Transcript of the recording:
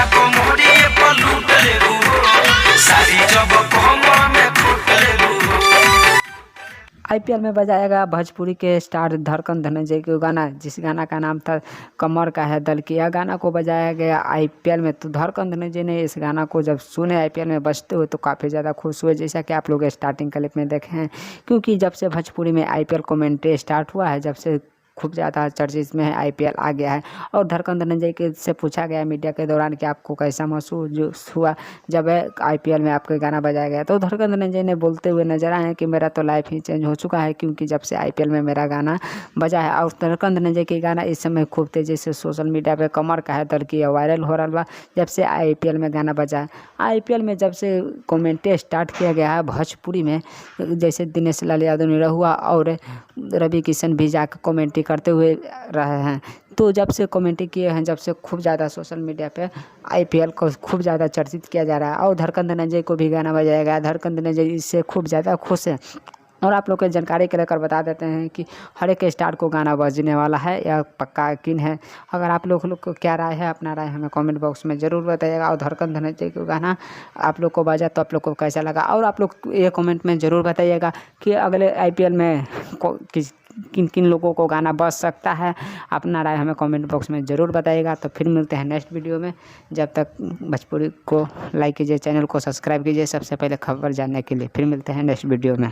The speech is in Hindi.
सीधा कोमरिए पर लूट लेबू सारी जब कमर में फूट लेबू। आईपीएल में बजाया गया भोजपुरी के स्टार धड़कन धनंजय के गाना, जिस गाना का नाम था कमर का है दल की। यह गाना को बजाया गया आईपीएल में। तो धड़कन धनंजय ने इस गाना को जब सुने आईपीएल में बजते हुए तो काफ़ी ज़्यादा खुश हुए, जैसा कि आप लोग स्टार्टिंग क्लिप में देखे हैं। क्योंकि जब से भोजपुरी में आईपीएल कमेंट्री स्टार्ट हुआ है, जब से खूब ज़्यादा चर्चित में है, आईपीएल आ गया है। और धड़कन धनंजय के से पूछा गया मीडिया के दौरान कि आपको कैसा महसूस हुआ जब आईपीएल में आपका गाना बजाया गया। तो धड़कन धनंजय ने बोलते हुए नजर आए हैं कि मेरा तो लाइफ ही चेंज हो चुका है, क्योंकि जब से आईपीएल में मेरा गाना बजा है। और धड़कन धनंजय के गाना इस समय खूब तेज़ी से सोशल मीडिया पे कमर का है दल की वायरल हो रहा बा, जब से आईपीएल में गाना बजा है। आईपीएल में जब से कमेंट्री स्टार्ट किया गया है भोजपुरी में, जैसे दिनेश लाल यादव निरहुआ और रवि किशन भी जाकर कमेंट्री करते हुए रहे हैं। तो जब से कमेंट्री किए हैं, जब से खूब ज़्यादा सोशल मीडिया पे आईपीएल को खूब ज़्यादा चर्चित किया जा रहा है। और धड़कन धनंजय को भी गाना बजाया गया। धड़कन धनंजय इससे खूब ज़्यादा खुश है। और आप लोग को जानकारी के लेकर बता देते हैं कि हर एक स्टार को गाना बजने वाला है, यह पक्का यकीन है। अगर आप लोग को क्या राय है, अपना राय हमें कमेंट बॉक्स में ज़रूर बताइएगा। और धड़कन धनंजय को गाना आप लोग को बजा तो आप लोग को कैसा लगा, और आप लोग ये कमेंट में ज़रूर बताइएगा कि अगले आईपीएल में किन किन लोगों को गाना बज सकता है। अपना राय हमें कमेंट बॉक्स में ज़रूर बताइएगा। तो फिर मिलते हैं नेक्स्ट वीडियो में। जब तक भोजपुरी को लाइक कीजिए, चैनल को सब्सक्राइब कीजिए सबसे पहले खबर जानने के लिए। फिर मिलते हैं नेक्स्ट वीडियो में।